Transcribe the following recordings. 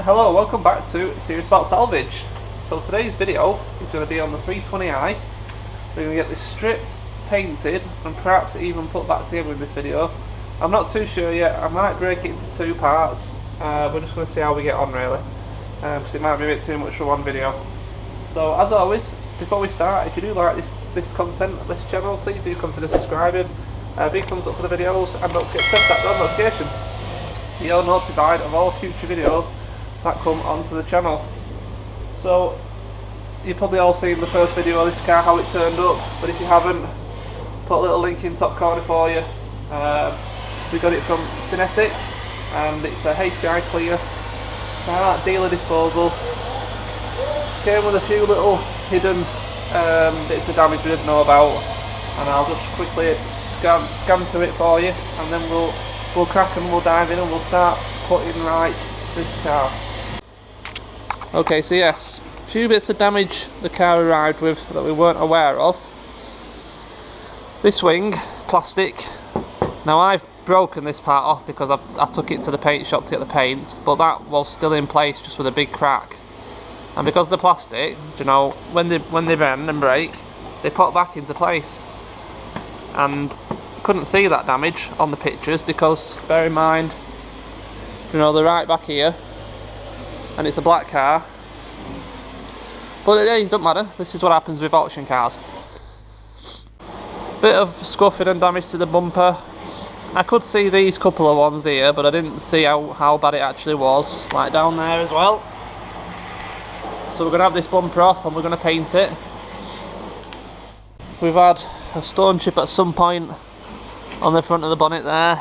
Hello, welcome back to a series about salvage. So today's video is going to be on the 320i. We're going to get this stripped, painted, and perhaps even put back together in this video. I'm not too sure yet. I might break it into two parts. We're just going to see how we get on really, because it might be a bit too much for one video. So as always, before we start, if you do like this content, this channel, please do consider subscribing. Big thumbs up for the videos, and don't forget to press that bell notification so you're notified of all future videos that come onto the channel. So you've probably all seen the first video of this car, how it turned up, but if you haven't, put a little link in top corner for you. We got it from Synetiq, and it's a HPI clear car, dealer disposal. Came with a few little hidden bits of damage we didn't know about, and I'll just quickly scan through it for you, and then we'll crack and we'll dive in and we'll start putting right this car. Okay, so yes, a few bits of damage the car arrived with that we weren't aware of. This wing is plastic. Now I've broken this part off because I took it to the paint shop to get the paint, but that was still in place just with a big crack. And because the plastic, you know, when they bend and break, they put back into place. And couldn't see that damage on the pictures because, bear in mind, you know, they're right back here, and it's a black car. But it doesn't matter. This is what happens with auction cars. Bit of scuffing and damage to the bumper. I could see these couple of ones here, but I didn't see how bad it actually was, like down there as well. So we're going to have this bumper off and we're going to paint it. We've had a stone chip at some point on the front of the bonnet there,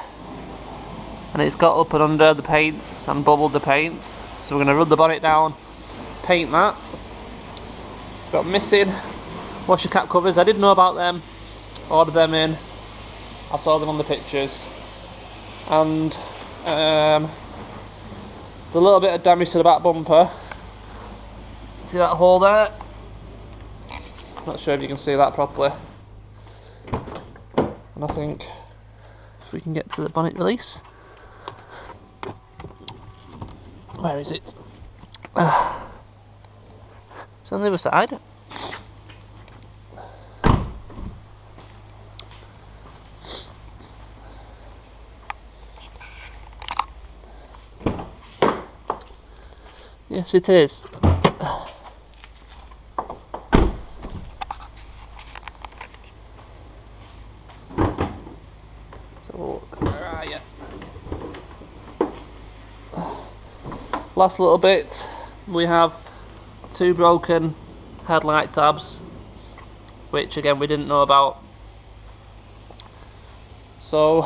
and it's got up and under the paint and bubbled the paint. So we're going to rub the bonnet down, paint that. Got missing washer cap covers. I didn't know about them, ordered them in, I saw them on the pictures, and there's a little bit of damage to the back bumper. See that hole there? Not sure if you can see that properly. And I think if we can get to the bonnet release. Where is it? It's on the other side. Yes, it is. Last little bit, we have two broken headlight tabs, which again we didn't know about. So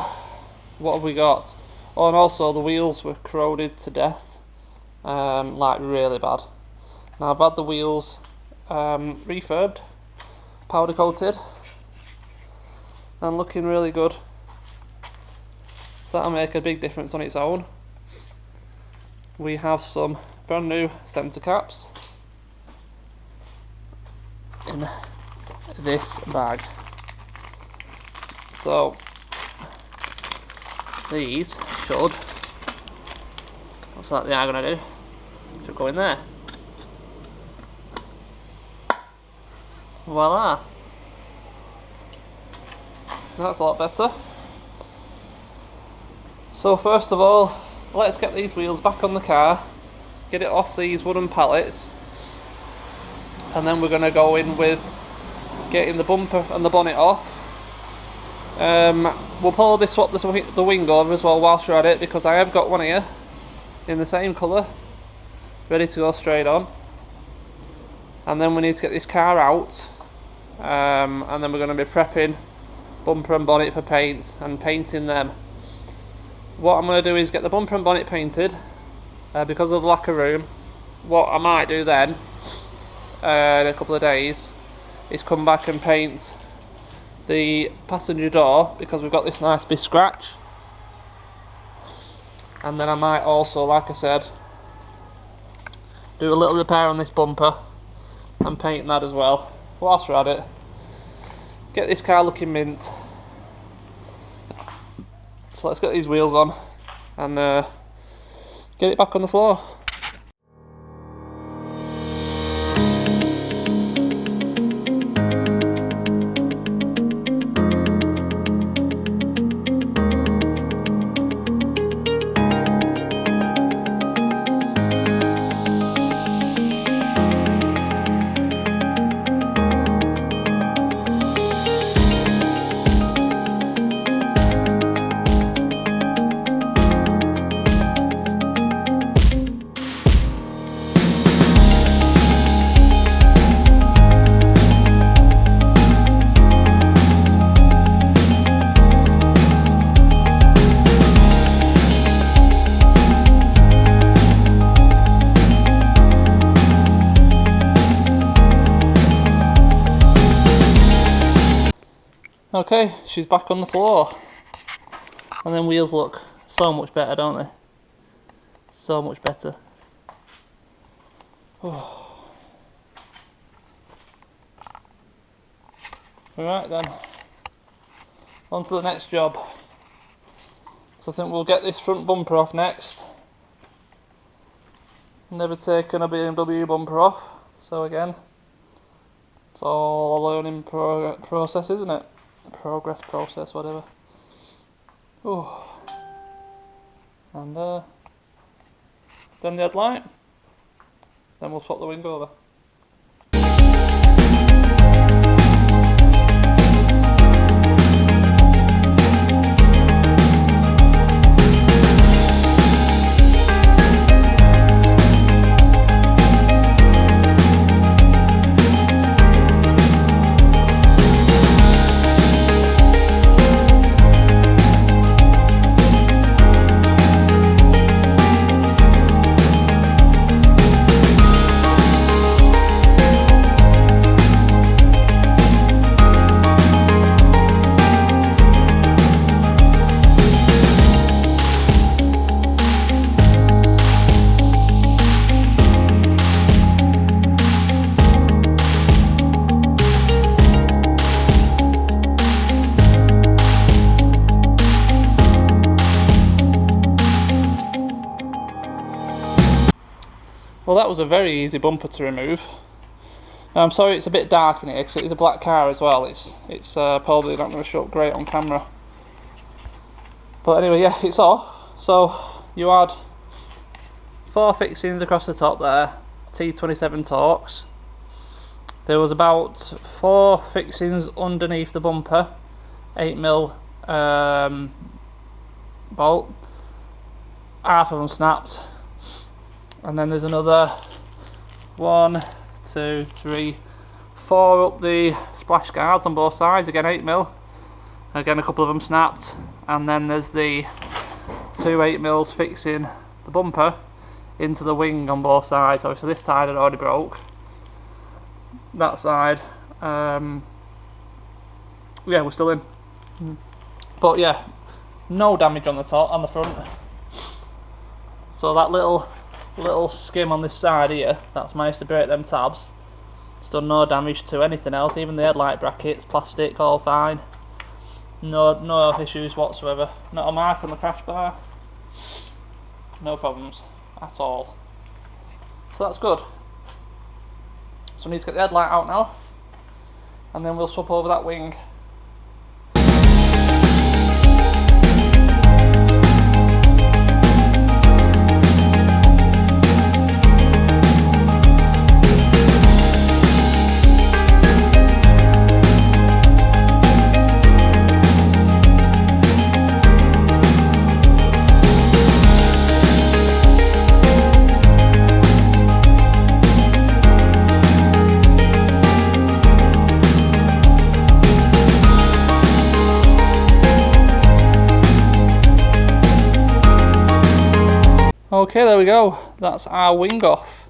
what have we got? Oh, and also the wheels were corroded to death, like really bad. Now I've had the wheels refurbed, powder coated, and looking really good. So that'll make a big difference on its own. We have some brand new centre caps in this bag. So these should, what's that they are going to do? Should go in there. Voila! That's a lot better. So first of all, let's get these wheels back on the car, get it off these wooden pallets, and then we're going to go in with getting the bumper and the bonnet off. We'll probably swap the wing over as well whilst we're at it, because I have got one here in the same colour, ready to go straight on. And then we need to get this car out, and then we're going to be prepping bumper and bonnet for paint and painting them. What I'm going to do is get the bumper and bonnet painted, because of the lack of room. What I might do then, in a couple of days, is come back and paint the passenger door, because we've got this nice big scratch. And then I might also, like I said, do a little repair on this bumper and paint that as well. Whilst we're at it, get this car looking mint. So let's get these wheels on and get it back on the floor. Okay, she's back on the floor. And then wheels look so much better, don't they? So much better. Oh. Alright then, on to the next job. So I think we'll get this front bumper off next. Never taken a BMW bumper off, so again, it's all a learning process, isn't it? Progress process, whatever. Oh. And then the headlight, then we'll swap the wing over. Well, that was a very easy bumper to remove. Now, I'm sorry it's a bit dark in here because it is a black car as well. It's probably not going to show up great on camera. But anyway, yeah, it's off. So you had 4 fixings across the top there, T27 Torx. There was about 4 fixings underneath the bumper, 8mm bolt. Half of them snapped. And then there's another 1, 2, 3, 4 up the splash guards on both sides, again 8mm. Again a couple of them snapped. And then there's the 2 8mm fixing the bumper into the wing on both sides. So this side had already broke. That side, yeah, we're still in. But yeah, no damage on the top, on the front. So that little skim on this side here, that's managed to break them tabs. It's done no damage to anything else, even the headlight brackets, plastic, all fine. No issues whatsoever. Not a mark on the crash bar. No problems at all. So that's good. So we need to get the headlight out now, and then we'll swap over that wing. Okay, there we go. That's our wing off.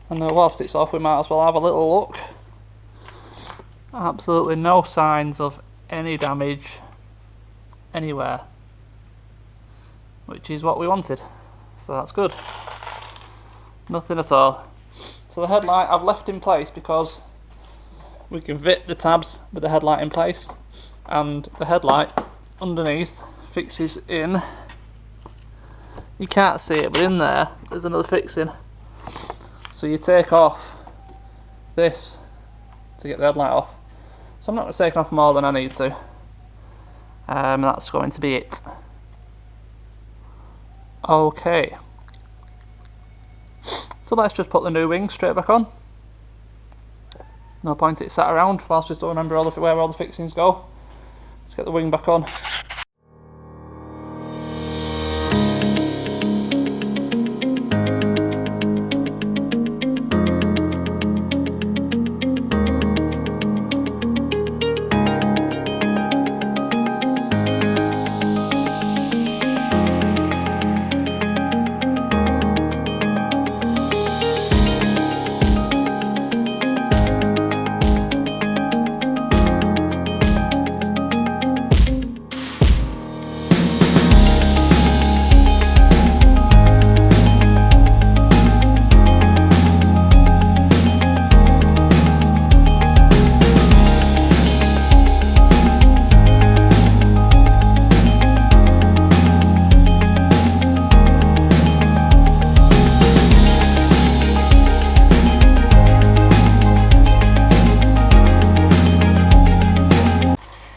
And whilst it's off, we might as well have a little look. Absolutely no signs of any damage anywhere, which is what we wanted. So that's good. Nothing at all. So the headlight I've left in place because we can fit the tabs with the headlight in place, and the headlight underneath fixes in. You can't see it, but in there's another fixing. So you take off this to get the headlight off. So I'm not going to take off more than I need to. That's going to be it. Okay. So let's just put the new wing straight back on. No point it sat around whilst we still remember where all the fixings go. Let's get the wing back on.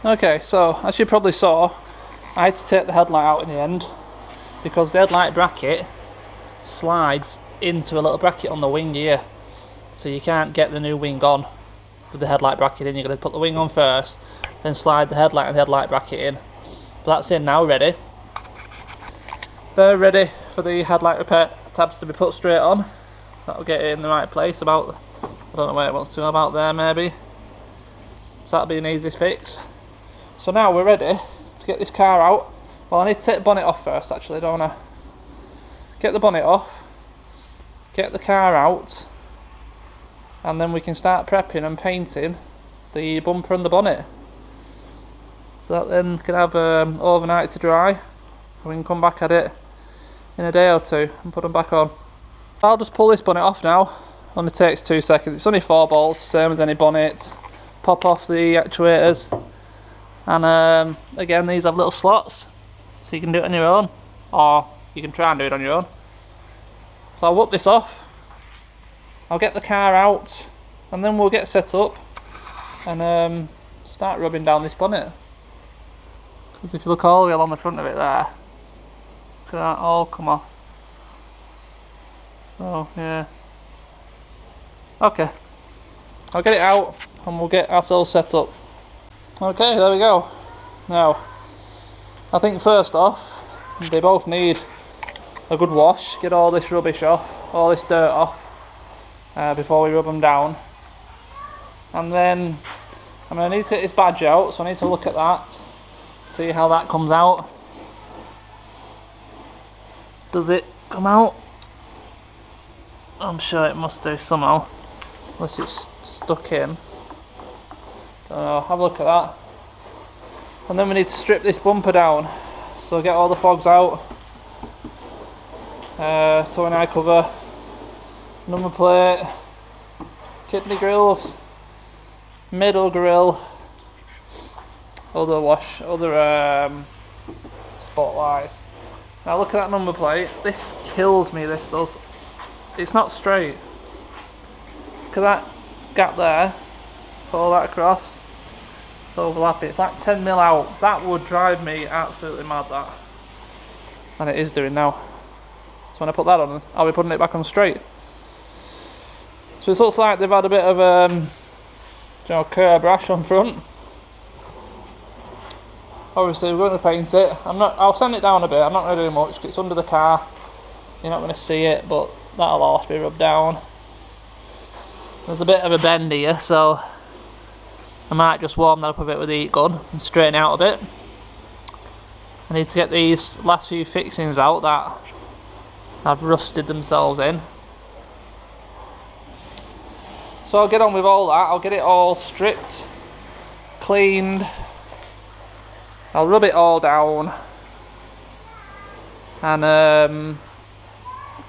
Okay, so as you probably saw, I had to take the headlight out in the end because the headlight bracket slides into a little bracket on the wing here, so you can't get the new wing on with the headlight bracket in. You're going to put the wing on first, then slide the headlight and headlight bracket in. But that's in now, ready. They're ready for the headlight repair tabs to be put straight on. That'll get it in the right place, about, I don't know where it wants to go, about there maybe. So that'll be an easy fix. So now we're ready to get this car out. Well, I need to take the bonnet off first actually, don't I? Get the bonnet off, get the car out, and then we can start prepping and painting the bumper and the bonnet. So that then can have overnight to dry, and we can come back at it in a day or two and put them back on. I'll just pull this bonnet off now. Only takes 2 seconds. It's only 4 bolts, same as any bonnet. Pop off the actuators, and again, these have little slots, so you can do it on your own, or you can try and do it on your own. So I'll whip this off, I'll get the car out, and then we'll get set up and start rubbing down this bonnet. Because if you look all the way along the front of it there, look at that all come off. So yeah, okay, I'll get it out and we'll get ourselves set up. Okay, there we go. Now, I think first off, they both need a good wash, get all this rubbish off, all this dirt off, before we rub them down. And then I'm going to need to get this badge out, so I need to look at that, see how that comes out. Does it come out? I'm sure it must do somehow, unless it's stuck in. Don't know, have a look at that. And then we need to strip this bumper down, so get all the fogs out, tow and eye cover, number plate, kidney grills, middle grill, other spotlights. Now look at that number plate. This kills me, this does. It's not straight. Look at that gap there, pull that across, it's overlapping. It's like 10 mil out. That would drive me absolutely mad, that. And it is doing now. So when I put that on, I'll be putting it back on straight. So it looks like they've had a bit of curb rash on front. Obviously we're going to paint it. I'll sand it down a bit. I'm not going to do much. It's under the car. You're not going to see it, but that'll all have to be rubbed down. There's a bit of a bend here, so I might just warm that up a bit with the heat gun and straighten it out a bit. I need to get these last few fixings out that have rusted themselves in. So I'll get on with all that. I'll get it all stripped, cleaned. I'll rub it all down, and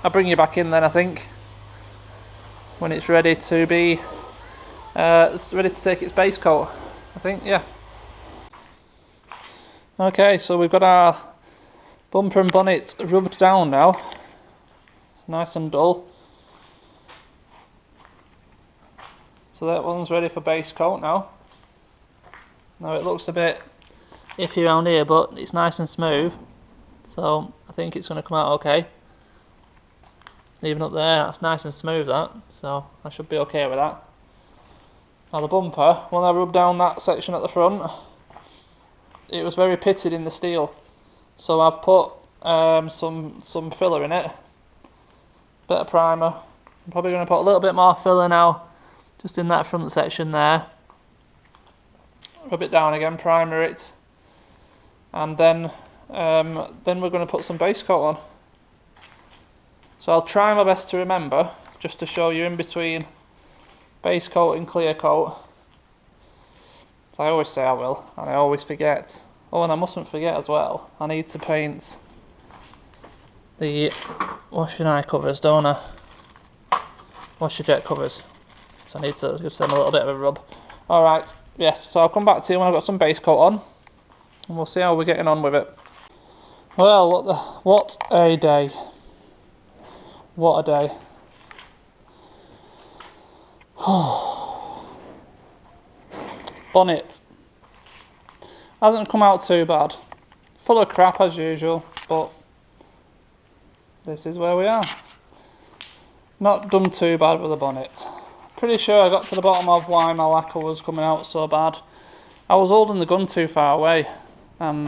I'll bring you back in then, I think, when it's ready to be ready to take its base coat, I think. Yeah. Okay, so we've got our bumper and bonnet rubbed down now. It's nice and dull. So that one's ready for base coat now. Now it looks a bit iffy around here, but it's nice and smooth, so I think it's going to come out okay. Even up there, that's nice and smooth, that, so I should be okay with that. Now the bumper, when I rubbed down that section at the front, it was very pitted in the steel, so I've put some filler in it, bit of primer. I'm probably going to put a little bit more filler now, just in that front section there. Rub it down again, primer it, and then we're going to put some base coat on. So I'll try my best to remember, just to show you in between base coat and clear coat. So I always say I will, and I always forget. Oh, and I mustn't forget as well, I need to paint the wash and eye covers, don't I? Wash your jet covers. So I need to give them a little bit of a rub. Alright, yes, so I'll come back to you when I've got some base coat on, and we'll see how we're getting on with it. Well, what a day. What a day. Bonnet. Hasn't come out too bad. Full of crap as usual, but this is where we are. Not done too bad with the bonnet. Pretty sure I got to the bottom of why my lacquer was coming out so bad. I was holding the gun too far away, and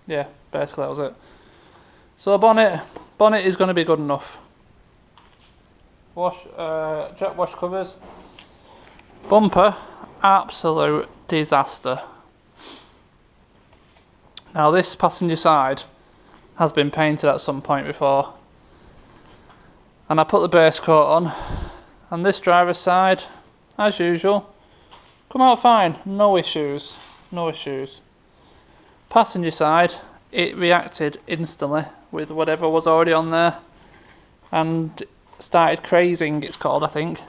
yeah, basically that was it. So bonnet is going to be good enough. Jet wash covers. Bumper, absolute disaster. Now this passenger side has been painted at some point before, and I put the base coat on, and this driver's side, as usual, come out fine, no issues, no issues. Passenger side, it reacted instantly with whatever was already on there, and started crazing, it's called, I think.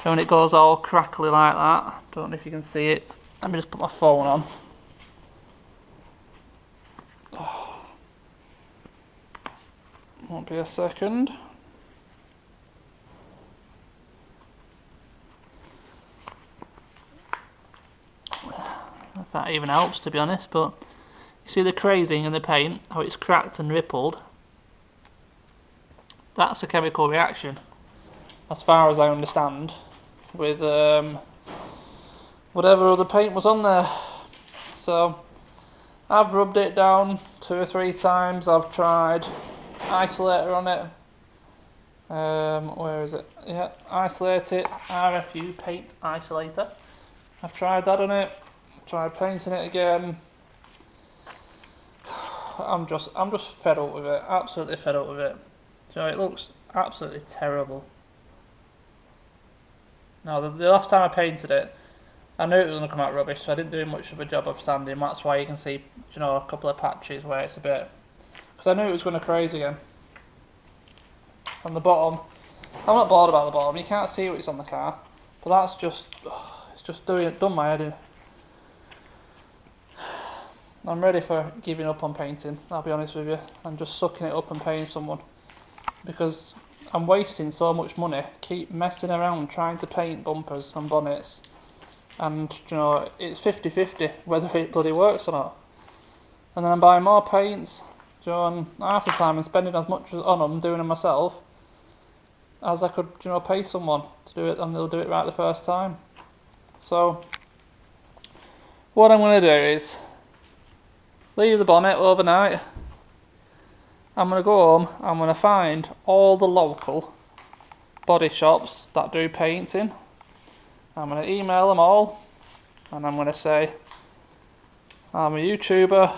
When it goes all crackly like that. Don't know if you can see it. Let me just put my phone on. Oh. Won't be a second. If that even helps, to be honest, but you see the crazing in the paint, how it's cracked and rippled. That's a chemical reaction, as far as I understand, with whatever other paint was on there. So I've rubbed it down 2 or 3 times. I've tried isolator on it. Where is it? Yeah, isolate it, RFU paint isolator. I've tried that on it. Tried painting it again. I'm just fed up with it. Absolutely fed up with it. So it looks absolutely terrible. Now the last time I painted it, I knew it was going to come out rubbish, so I didn't do much of a job of sanding. That's why you can see, you know, a couple of patches where it's a bit, because I knew it was going to craze again. On the bottom, I'm not bored about the bottom. You can't see what's on the car, but that's just, it's just done my head in. I'm ready for giving up on painting, I'll be honest with you, and just sucking it up and paying someone, because I'm wasting so much money, keep messing around trying to paint bumpers and bonnets, and you know, it's 50-50 whether it bloody works or not. And then I'm buying more paints, you know, and half the time I'm spending as much on them, doing them myself, as I could, you know, pay someone to do it, and they'll do it right the first time. So what I'm going to do is leave the bonnet overnight. I'm going to go home, I'm going to find all the local body shops that do painting. I'm going to email them all, and I'm going to say, I'm a YouTuber,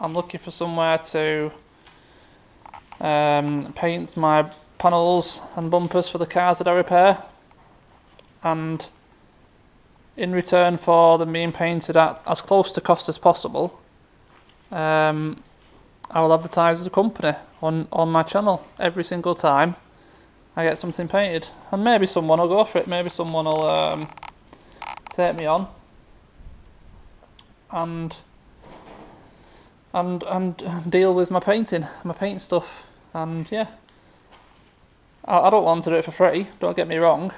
I'm looking for somewhere to paint my panels and bumpers for the cars that I repair, and in return for them being painted at as close to cost as possible, I will advertise as a company on my channel every single time I get something painted, and maybe someone will go for it. Maybe someone will take me on and deal with my painting, my paint stuff. And yeah, I don't want to do it for free, don't get me wrong,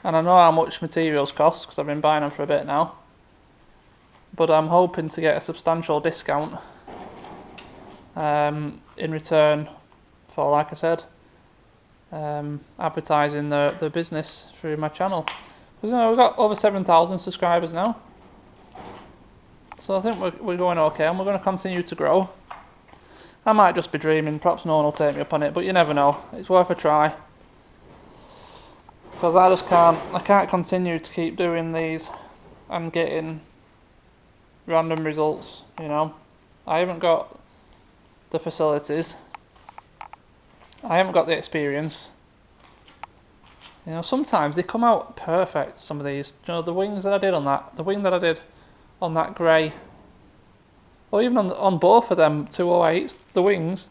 and I know how much materials cost because I've been buying them for a bit now, but I'm hoping to get a substantial discount in return for, like I said, advertising the business through my channel. Because, you know, we've got over 7,000 subscribers now, so I think we're going okay, and we're going to continue to grow. I might just be dreaming, perhaps no one will take me up on it, but you never know. It's worth a try, because I can't continue to keep doing these and getting random results, you know. I haven't got the facilities, I haven't got the experience. You know, sometimes they come out perfect, some of these. You know, the wings that I did on that, the wing that I did on that grey, or even on both of them 208s, the wings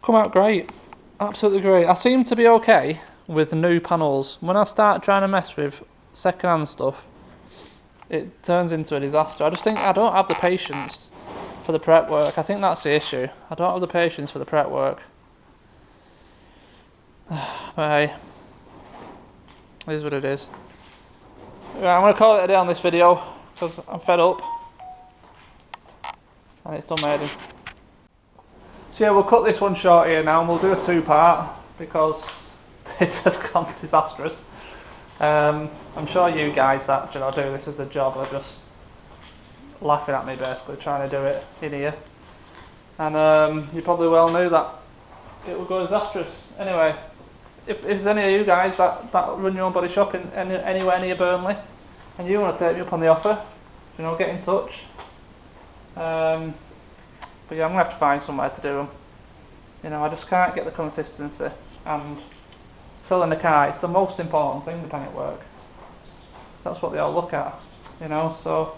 come out great, absolutely great. I seem to be okay with new panels. When I start trying to mess with second-hand stuff, it turns into a disaster. I just think I don't have the patience for the prep work. I think that's the issue. I don't have the patience for the prep work. But hey, it is what it is. Right, I'm going to call it a day on this video because I'm fed up and it's done my head in. So yeah, we'll cut this one short here now and we'll do a two-part because this has gone disastrous. I'm sure you guys that do this as a job are just laughing at me basically trying to do it in here, and you probably well knew that it would go disastrous. Anyway, if there's any of you guys that run your own body shop in anywhere near Burnley and you want to take me up on the offer, get in touch. But yeah, I'm going to have to find somewhere to do them. I just can't get the consistency, and selling a car, it's the most important thing, the paint work. So that's what they all look at, so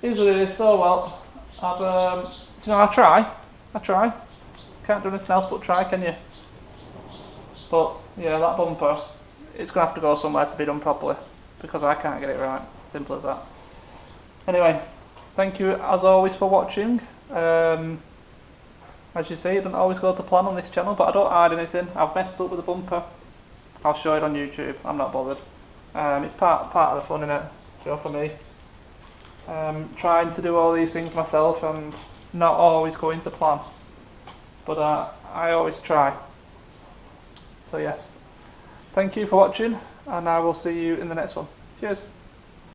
here's what it is. So well, I try. Can't do anything else but try, can you? But yeah, that bumper, it's going to have to go somewhere to be done properly because I can't get it right. Simple as that. Anyway, thank you as always for watching. As you see, it doesn't always go to plan on this channel, but I don't hide anything. I've messed up with the bumper. I'll show it on YouTube. I'm not bothered. It's part of the fun, innit? For me. Trying to do all these things myself and not always going to plan. But I always try. So yes, thank you for watching and I will see you in the next one. Cheers.